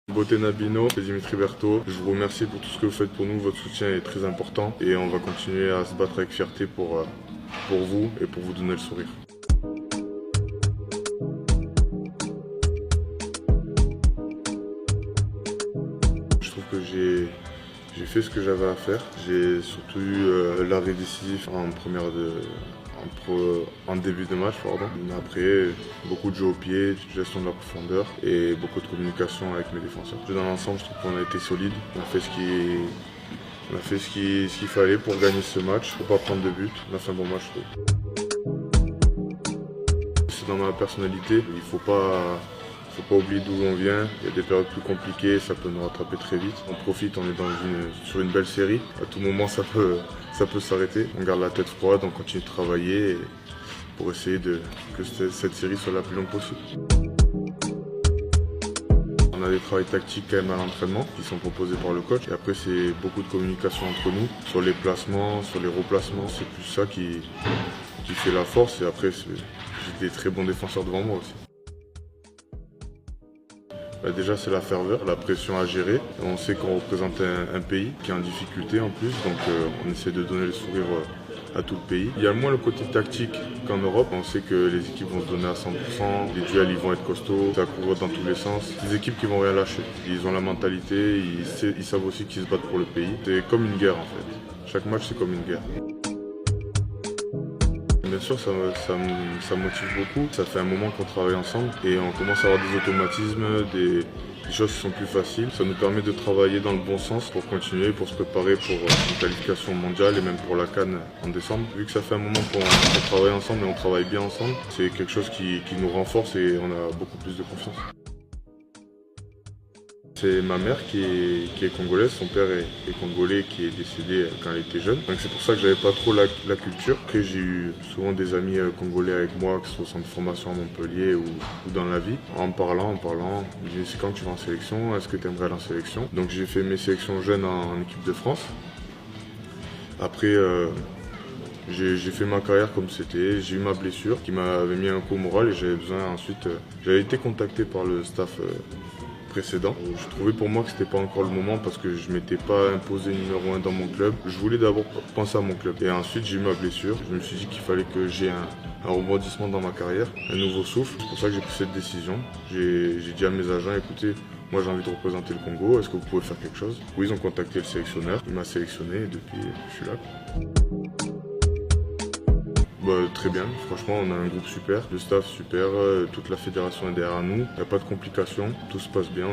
Beauté Nabino, c'est Dimitri Berthaud. Je vous remercie pour tout ce que vous faites pour nous. Votre soutien est très important et on va continuer à se battre avec fierté pour vous et pour vous donner le sourire. Je trouve que j'ai fait ce que j'avais à faire. J'ai surtout eu l'arrêt décisif en début de match. Mais après, beaucoup de jeux au pied, gestion de la profondeur et beaucoup de communication avec mes défenseurs. Dans l'ensemble, je trouve qu'on a été solide. On a fait ce qu'il fallait pour gagner ce match, pour pas prendre de but. On a fait un bon match, je trouve. C'est dans ma personnalité, il faut pas oublier d'où on vient. Il y a des périodes plus compliquées, ça peut nous rattraper très vite. On profite, on est sur une belle série. À tout moment, ça peut s'arrêter. On garde la tête froide, on continue de travailler pour essayer que cette série soit la plus longue possible. On a des travails tactiques quand même à l'entraînement qui sont proposés par le coach. Et après, c'est beaucoup de communication entre nous sur les placements, sur les replacements. C'est plus ça qui fait la force. Et après, j'ai des très bons défenseurs devant moi aussi. Déjà, c'est la ferveur, la pression à gérer. On sait qu'on représente un pays qui est en difficulté en plus, donc on essaie de donner le sourire à tout le pays. Il y a moins le côté tactique qu'en Europe. On sait que les équipes vont se donner à 100%, les duels ils vont être costauds, ça court dans tous les sens. Des équipes qui vont rien lâcher. Ils ont la mentalité, ils savent aussi qu'ils se battent pour le pays. C'est comme une guerre en fait. Chaque match c'est comme une guerre. Bien sûr, ça motive beaucoup. Ça fait un moment qu'on travaille ensemble et on commence à avoir des automatismes, des choses qui sont plus faciles. Ça nous permet de travailler dans le bon sens pour continuer, pour se préparer pour une qualification mondiale et même pour la CAN en décembre. Vu que ça fait un moment qu'on travaille ensemble et on travaille bien ensemble, c'est quelque chose qui nous renforce et on a beaucoup plus de confiance. C'est ma mère qui est congolaise, son père est congolais qui est décédé quand elle était jeune. Donc c'est pour ça que j'avais pas trop la culture. Après j'ai eu souvent des amis congolais avec moi, que ce soit au centre de formation à Montpellier ou dans la vie. En parlant, ils me disaient c'est quand tu vas en sélection, est-ce que tu aimerais aller en sélection? Donc j'ai fait mes sélections jeunes en équipe de France. Après j'ai fait ma carrière comme c'était, j'ai eu ma blessure qui m'avait mis un coup au moral et j'avais besoin ensuite, j'avais été contacté par le staff précédent. Je trouvais pour moi que c'était pas encore le moment parce que je m'étais pas imposé numéro 1 dans mon club. Je voulais d'abord penser à mon club. Et ensuite j'ai eu ma blessure. Je me suis dit qu'il fallait que j'ai un rebondissement dans ma carrière, un nouveau souffle. C'est pour ça que j'ai pris cette décision. J'ai dit à mes agents, écoutez, moi j'ai envie de représenter le Congo, est-ce que vous pouvez faire quelque chose? Oui, ils ont contacté le sélectionneur, il m'a sélectionné et depuis je suis là. Très bien, franchement on a un groupe super, le staff super, toute la fédération est derrière nous, il n'y a pas de complications, tout se passe bien,